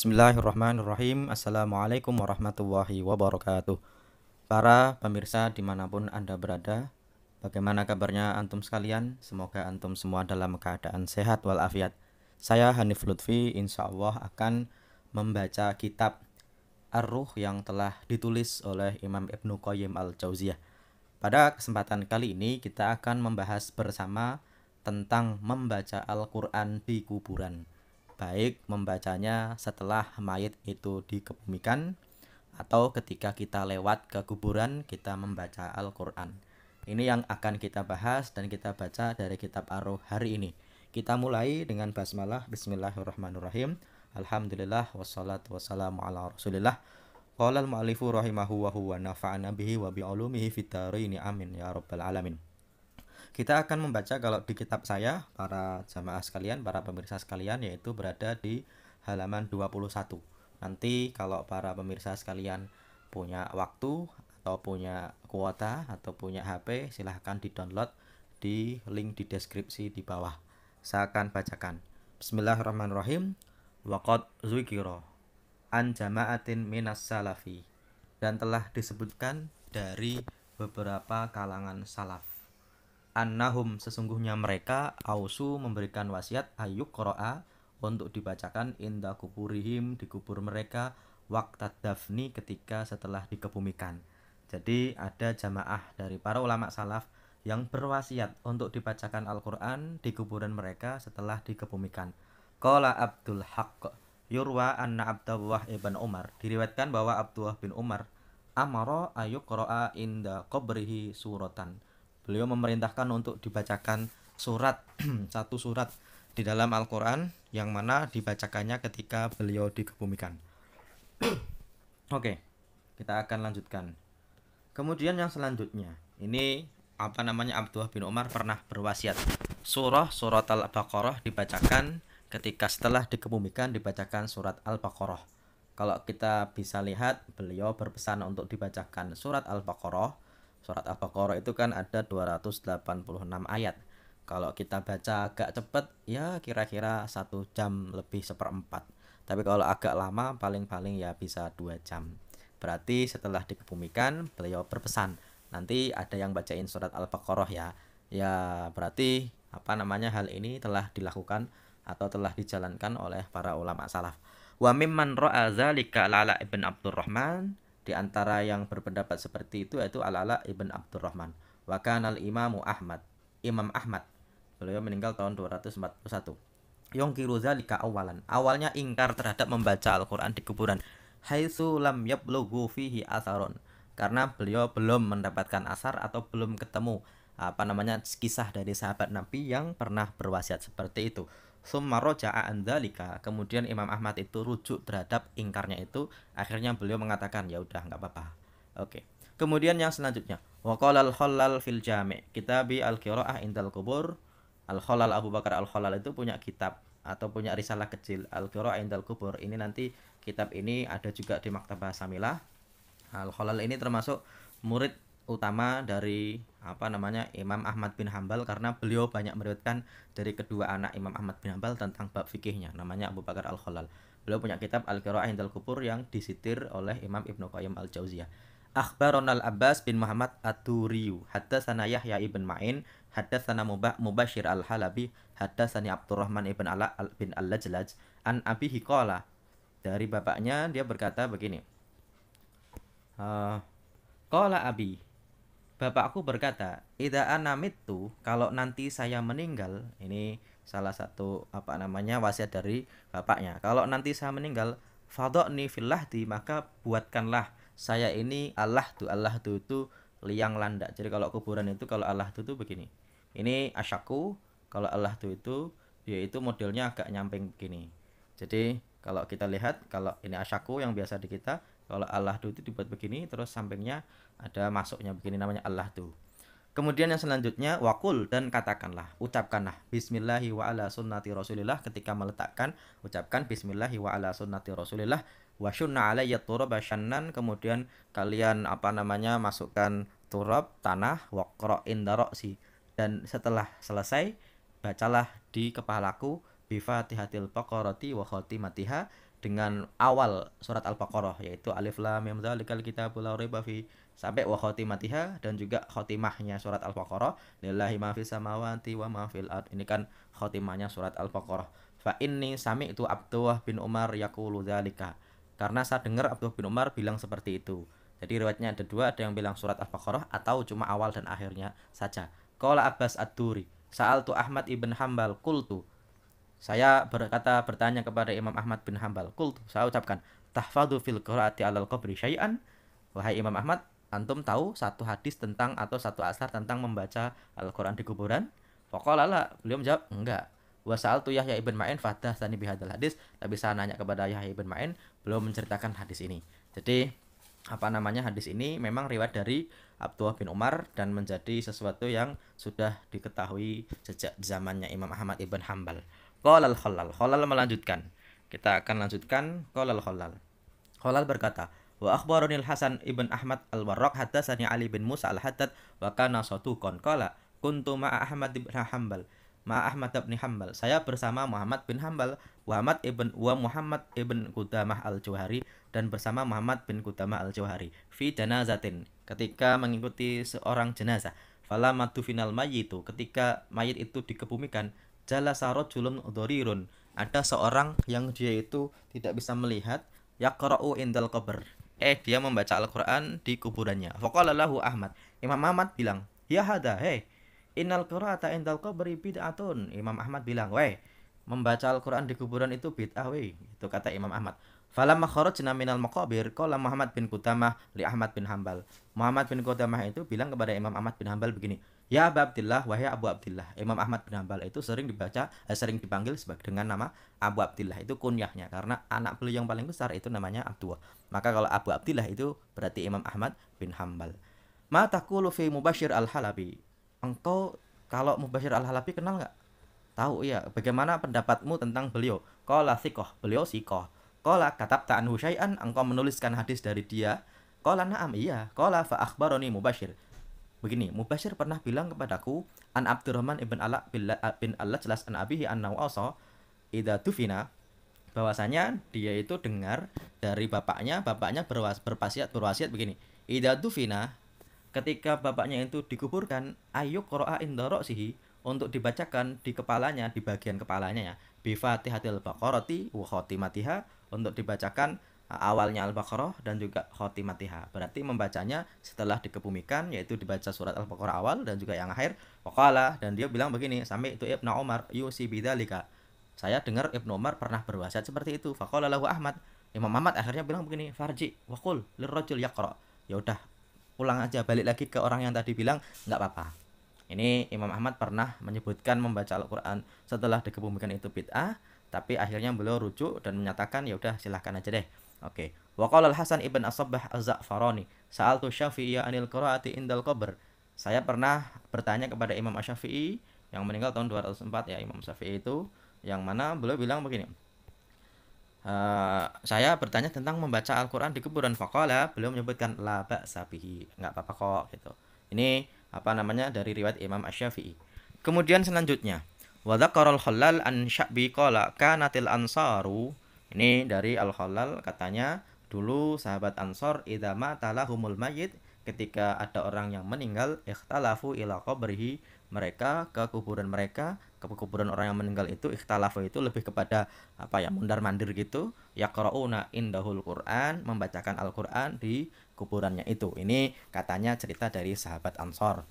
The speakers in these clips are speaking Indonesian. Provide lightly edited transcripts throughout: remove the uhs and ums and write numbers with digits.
Bismillahirrahmanirrahim. Assalamualaikum warahmatullahi wabarakatuh. Para pemirsa dimanapun Anda berada, bagaimana kabarnya antum sekalian? Semoga antum semua dalam keadaan sehat walafiat. Saya Hanif Lutfi, insya Allah akan membaca kitab Ar-Ruh yang telah ditulis oleh Imam Ibnu Qayyim al-Jauziyah. Pada kesempatan kali ini kita akan membahas bersama tentang membaca Al-Quran di kuburan, baik membacanya setelah mayit itu dikebumikan atau ketika kita lewat ke kuburan kita membaca Al-Quran. Ini yang akan kita bahas dan kita baca dari kitab Ar-Ruh hari ini. Kita mulai dengan basmalah. Bismillahirrahmanirrahim. Alhamdulillah wassalatu wassalamu ala rasulillah. Qala al-mu'allifu rahimahu wa huwa nafa'ana bihi wa bi'ulumihi fid dharaini amin ya rabbal alamin. Kita akan membaca kalau di kitab saya, para jamaah sekalian, para pemirsa sekalian, yaitu berada di halaman 21. Nanti kalau para pemirsa sekalian punya waktu atau punya kuota atau punya HP, silahkan di-download di link di deskripsi di bawah. Saya akan bacakan. Bismillahirrahmanirrahim. Waqad zukira an jama'atin minas salafi, dan telah disebutkan dari beberapa kalangan salaf, annahum sesungguhnya mereka ausu memberikan wasiat ayuk qira'a untuk dibacakan inda kuburihim di kubur mereka waqtad dafni ketika setelah dikebumikan. Jadi ada jamaah dari para ulama salaf yang berwasiat untuk dibacakan Al-Quran di kuburan mereka setelah dikebumikan. Qala Abdul Haqq yurwa anna Abdullah ibn Umar, diriwayatkan bahwa Abdullah bin Umar amara ayuk qira'a inda qabrihi suratan, beliau memerintahkan untuk dibacakan surat satu surat di dalam Al-Quran yang mana dibacakannya ketika beliau dikebumikan. Oke, kita akan lanjutkan. Kemudian yang selanjutnya, ini Abdullah bin Umar pernah berwasiat surat Al-Baqarah dibacakan ketika setelah dikebumikan, dibacakan surat Al-Baqarah. Kalau kita bisa lihat, beliau berpesan untuk dibacakan surat Al-Baqarah. Surat Al-Baqarah itu kan ada 286 ayat. Kalau kita baca agak cepat, ya kira-kira 1 jam lebih seperempat. Tapi kalau agak lama, paling-paling ya bisa 2 jam. Berarti setelah dikebumikan, beliau berpesan, nanti ada yang bacain surat Al-Baqarah ya. Ya berarti hal ini telah dilakukan atau telah dijalankan oleh para ulama salaf. Wa mimman ra'a dzalika Al-Ala ibn Abdurrahman, di antara yang berpendapat seperti itu yaitu Al-Ala ibn Abdurrahman. Wa kanal Imam Ahmad, beliau meninggal tahun 241. Yongkiru dzalika awalan, awalnya ingkar terhadap membaca Al-Quran di kuburan. Haitsu lam yablughu fihi atharun, karena beliau belum mendapatkan asar atau belum ketemu kisah dari sahabat Nabi yang pernah berwasiat seperti itu. Summa roja'a an dzalika, kemudian Imam Ahmad itu rujuk terhadap ingkarnya itu, akhirnya beliau mengatakan ya udah enggak apa-apa. Oke. Kemudian yang selanjutnya, wa qala al-Khallal fil Jami' kitabi al-qiraah indal kubur. Al-Khallal, Abu Bakar Al-Khallal itu punya kitab atau punya risalah kecil al-qiraah indal kubur. Ini nanti kitab ini ada juga di Maktabah Samilah. Al-Khallal ini termasuk murid utama dari Imam Ahmad bin Hambal, karena beliau banyak meriwayatkan dari kedua anak Imam Ahmad bin Hambal tentang bab fikihnya, namanya Abu Bakar Al-Khalal. Beliau punya kitab Al-Qiraah Indal Qubur yang disitir oleh Imam Ibnu Qayyim al-Jauziyah. Akhbarana Al-Abbas bin Muhammad At-Turiyu, haddatsana Yahya ibn Ma'in, haddatsana Mubashir Al-Halabi, haddatsani Abdurrahman ibn Ala bin Al-Lajlaj an abihi qala, dari bapaknya dia berkata begini. Qala abi, bapakku berkata, idza ana mittu, kalau nanti saya meninggal. Ini salah satu wasiat dari bapaknya. Kalau nanti saya meninggal, fadhni fil lahdi, maka buatkanlah saya ini Allah tu itu liang landak. Jadi kalau kuburan itu, kalau Allah tu itu begini. Ini asyaku, kalau Allah tu itu yaitu modelnya agak nyamping begini. Jadi kalau kita lihat, kalau ini asyaku yang biasa di kita, kalau Allah tu itu dibuat begini, terus sampingnya ada masuknya begini, namanya Allah tuh. Kemudian yang selanjutnya, wakul, dan katakanlah, ucapkanlah bismillahi wa ala sunnati rasulillah, ketika meletakkan ucapkan bismillahi wa ala sunnati rasulillah wa syunna alayya turab syannan, kemudian kalian masukkan turab tanah, waqra inda ra'si, dan setelah selesai bacalah di kepalaku bi Fatihatil Baqarati wa khatimatiha, dengan awal surat Al-Baqarah, yaitu alif lam mim dzalikal kitabul la raiba fi sampai wa khotimatiha, dan juga khotimahnya surat Al-Baqarah lillahi ma fis samawati wa ma fil ard. Ini kan khotimahnya surat Al-Baqarah. Fa inni sami'tu Abdullah bin Umar yaqulu dzalika. Karena saya dengar Abdullah bin Umar bilang seperti itu. Jadi riwayatnya ada dua, ada yang bilang surat Al-Baqarah atau cuma awal dan akhirnya saja. Qala Abbas Ad-Duri, sa'altu Ahmad ibn Hambal qultu. Saya bertanya kepada Imam Ahmad bin Hambal. Qultu, saya ucapkan, tahfadhu fil qiraati 'alal qabri syai'an? Wahai Imam Ahmad, antum tahu satu hadis tentang atau satu asar tentang membaca Al-Qur'an di kuburan? Faqala la, beliau menjawab, enggak. Wa sa'altu Yahya ibn Ma'in fahdatsani bihadzal hadis, tapi saya nanya kepada Yahya ibn Ma'in, beliau menceritakan hadis ini. Jadi hadis ini memang riwayat dari Abdullah bin Umar dan menjadi sesuatu yang sudah diketahui sejak zamannya Imam Ahmad ibn Hambal. Qala al-Khallal, Khallal melanjutkan. Kita akan lanjutkan. Qala al-Khallal, Khallal berkata, wa akhbarani al-Hasan ibn Ahmad al-Warraq hadatsani Ali bin Musa al-Haddad wa kana saduqan qala kuntu ma'a Ahmad bin Hambal. Saya bersama Muhammad bin Hambal, Muhammad ibn Qudamah al-Juhari, dan bersama Muhammad bin Qudamah al-Juhari fi janazatin, ketika mengikuti seorang jenazah. Falamatu final mayyitu, ketika mayit itu dikebumikan, jalasa rajulun dharirun, ada seorang yang dia itu tidak bisa melihat, yaqra'u indal qabr, dia membaca Al-Qur'an di kuburannya. Faqala lahu Ahmad, Imam Ahmad bilang, ya hada, innal qira'ata indal qabri bid'atun. Imam Ahmad bilang, membaca Al-Qur'an di kuburan itu bid'ah, itu kata Imam Ahmad. Falamma kharajna minal maqabir, qala Muhammad bin Qudamah li Ahmad bin Hambal. Muhammad bin Qudamah itu bilang kepada Imam Ahmad bin Hambal begini, ya Abu Abdillah, wahai Abu Abdillah. Imam Ahmad bin Hambal itu sering dipanggil dengan nama Abu Abdillah, itu kunyahnya, karena anak beliau yang paling besar itu namanya Abdullah. Maka kalau Abu Abdillah itu berarti Imam Ahmad bin Hambal. Ma taqulu fi Mubashir al-Halabi, engkau kalau Mubashir al-Halabi kenal nggak? Tahu ya. Bagaimana pendapatmu tentang beliau? Qala thiqah, beliau thiqah. Qala katabta anhu syai'an, engkau menuliskan hadis dari dia? Qala na'am, iya. Qala fa akhbarani Mubashir. Begini, Mubashir pernah bilang kepadaku, an Abdurrahman ibn Ala bin Al-Lajlas an abihi an nawasa idza tufina, bahwasanya dia itu dengar dari bapaknya berwasiat begini. Idza tufina, ketika bapaknya itu dikuburkan, ayyuk qira'a inda ra'sihi, untuk dibacakan di kepalanya, di bagian kepalanya ya, bi Fatihatil Baqarati wa khotimatiha, untuk dibacakan awalnya Al-Baqarah dan juga khotimatiha. Berarti membacanya setelah dikebumikan, yaitu dibaca surat Al-Baqarah awal dan juga yang akhir. Waqala, dan dia bilang begini, sami itu Ibnu Umar yusi bidzalika, saya dengar Ibnu Umar pernah berwasiat seperti itu. Faqala lahu Ahmad, Imam Ahmad akhirnya bilang begini, farji wa qul lirrajul yaqra, ya udah pulang aja, balik lagi ke orang yang tadi bilang nggak apa-apa. Ini Imam Ahmad pernah menyebutkan membaca Al-Quran setelah dikebumikan itu bid'ah, tapi akhirnya beliau rujuk dan menyatakan ya udah silahkan aja deh. Oke. Wa qala Al-Hasan ibn As-Sabbah Az-Za'farani, sa'altu Syafi'i anil qiraati indal qabr. Saya pernah bertanya kepada Imam Asy-Syafi'i yang meninggal tahun 204 ya, Imam Syafi'i itu, yang mana beliau bilang begini. Saya bertanya tentang membaca Al-Quran di kuburan. Faqala, beliau menyebutkan la ba'sa bihi, nggak apa-apa kok gitu. Ini dari riwayat Imam Asy-Syafi'i. Kemudian selanjutnya, wa dzakara al-Khallal an Sya'bi qala kanatil ansaru. Ini dari Al-Khallal, katanya dulu sahabat Ansor idza mata lahumul mayyit, ketika ada orang yang meninggal, ikhtalafu ila qabrihi, mereka ke kuburan orang yang meninggal itu, ikhtalafu itu lebih kepada mundar-mandir gitu, yaqrauna indahul Quran, membacakan Al-Qur'an di kuburannya itu. Ini katanya cerita dari sahabat Ansor.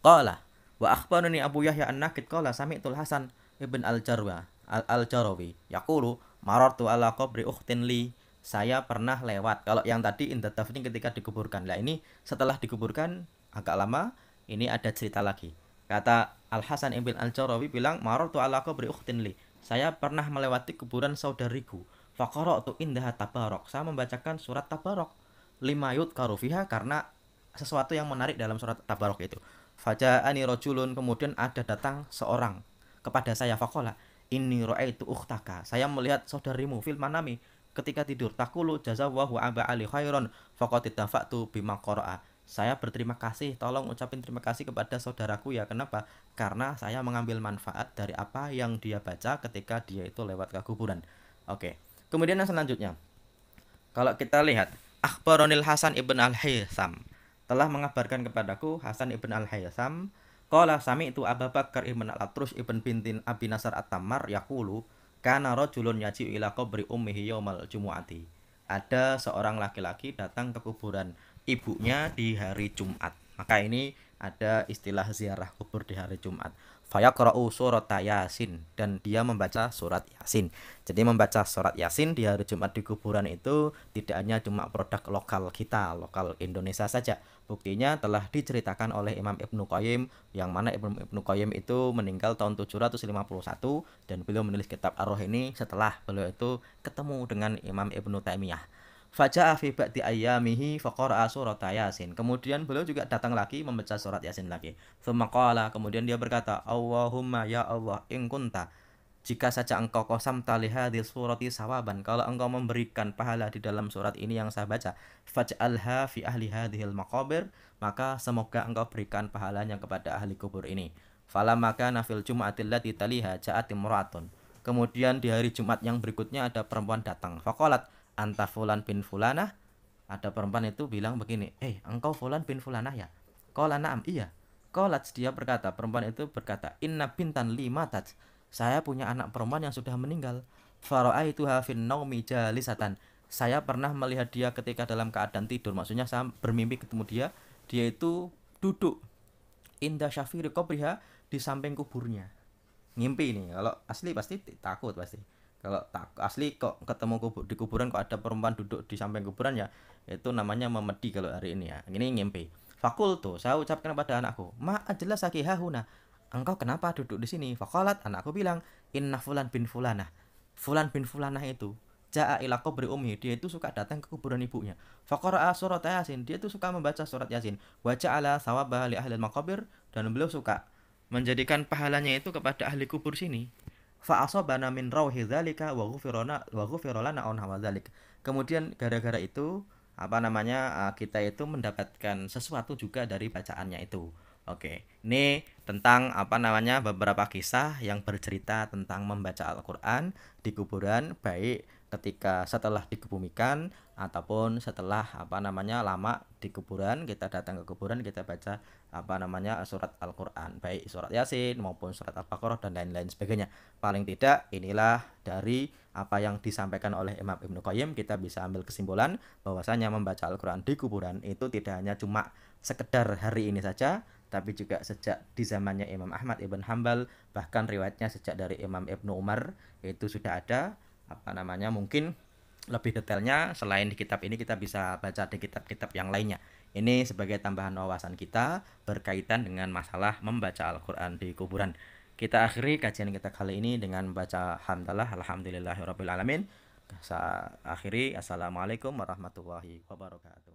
Qala wa akhbarani Abu Yahya an-Naqid qala sami'tul Hasan ibn al-Jarawi yaqulu marartu ala qabri ukhtin li, saya pernah lewat. Kalau yang tadi inda dafni ketika dikuburkan. Lah ini setelah dikuburkan agak lama, ini ada cerita lagi. Kata Al-Hasan ibn al-Jarawi bilang, marartu ala qabri ukhtin li, saya pernah melewati kuburan saudariku. Faqara'tu indaha tabarok, saya membacakan surat tabarok. Lima yudkaru fiha, karena sesuatu yang menarik dalam surat tabarok itu. Faja'ani rajulun, kemudian ada datang seorang kepada saya. Faqala inni ra'aitu ukhtaka, saya melihat saudarimu fil manami, ketika tidur. Takulu jazawahu aba ali khairon faqad ittafaqtu bima qara'a, saya berterima kasih, tolong ucapin terima kasih kepada saudaraku ya. Kenapa? Karena saya mengambil manfaat dari apa yang dia baca ketika dia itu lewat ke kuburan. Oke. Kemudian yang selanjutnya, kalau kita lihat, Akhbaronil Hasan ibn al-Haytham, telah mengabarkan kepadaku Hasan ibn al-Haytham, qala sami'tu Abu Bakar ibn al-Atrus ibn bintin Abi Nasar at-Tammar yaqulu kana rajulun yaji'u ila qabri ummihi yaumal jumu'ati. Ada seorang laki-laki datang ke kuburan ibunya di hari Jumat. Maka ini ada istilah ziarah kubur di hari Jumat. Fayaqra'u surat Yasin, dan dia membaca surat Yasin. Jadi membaca surat Yasin di hari Jumat di kuburan itu tidak hanya cuma produk lokal kita, lokal Indonesia saja. Buktinya telah diceritakan oleh Imam Ibnu Qayyim, yang mana Ibnu Qayyim itu meninggal tahun 751 dan beliau menulis kitab Ar-Ruh ini setelah beliau itu ketemu dengan Imam Ibnu Taimiyah. Faja'a fi ba'di ayyamihi faqara'a surat Yasin. Kemudian beliau juga datang lagi membaca surat Yasin lagi. Tsumma qala, kemudian dia berkata, Allahumma ya Allah in kunta, jika saja engkau qasam li hadhil surati sawaban, kalau engkau memberikan pahala di dalam surat ini yang saya baca, faj'alha fi ahli hadhil maqabir, maka semoga engkau berikan pahalanya kepada ahli kubur ini. Falamma kana fil jum'atil lati taliha ja'at imra'atun. Kemudian di hari Jumat yang berikutnya ada perempuan datang. Faqalat anta fulan bin fulanah. Ada perempuan itu bilang begini, engkau fulan bin fulanah ya? Qala na'am, iya. Qalat, dia berkata, perempuan itu berkata, inna bintan li matat, saya punya anak perempuan yang sudah meninggal. Fara'aituha fin naumi jalisatan, saya pernah melihat dia ketika dalam keadaan tidur. Maksudnya saya bermimpi ketemu dia. Dia itu duduk inda syafiri qabriha, di samping kuburnya. Ngimpi ini, kalau asli pasti takut pasti. Kalau asli kok ketemu di kuburan kok ada perempuan duduk di samping kuburan, ya itu namanya memedi kalau hari ini ya. Ini ngimpi. Fakultu, saya ucapkan pada anakku, ma ajelas sakihahuna, engkau kenapa duduk di sini? Fakolat, anakku bilang, inna fulan bin fulanah, fulan bin fulanah itu ja'a ila qabri ummi, dia itu suka datang ke kuburan ibunya. Faqara'a surat Yasin, dia itu suka membaca surat Yasin. Wa ja'ala thawaba li ahli maqabir, dan beliau suka menjadikan pahalanya itu kepada ahli kubur sini. Fa asabana min rauhi dzalika wa ghufira lana an dzalik. Kemudian gara-gara itu kita itu mendapatkan sesuatu juga dari bacaannya itu. Oke, ini tentang beberapa kisah yang bercerita tentang membaca Al-Qur'an di kuburan, baik ketika setelah dikebumikan ataupun setelah lama di kuburan. Kita datang ke kuburan, kita baca surat Al-Qur'an, baik surat Yasin maupun surat Al-Baqarah dan lain-lain sebagainya. Paling tidak inilah dari apa yang disampaikan oleh Imam Ibnu Qayyim, kita bisa ambil kesimpulan bahwasanya membaca Al-Qur'an di kuburan itu tidak hanya cuma sekedar hari ini saja, tapi juga sejak di zamannya Imam Ahmad ibn Hambal, bahkan riwayatnya sejak dari Imam Ibnu Umar itu sudah ada. Mungkin lebih detailnya selain di kitab ini kita bisa baca di kitab-kitab yang lainnya. Ini sebagai tambahan wawasan kita berkaitan dengan masalah membaca Al-Qur'an di kuburan. Kita akhiri kajian kita kali ini dengan membaca hamdalah alhamdulillahirabbil alamin. Saya akhiri, assalamualaikum warahmatullahi wabarakatuh.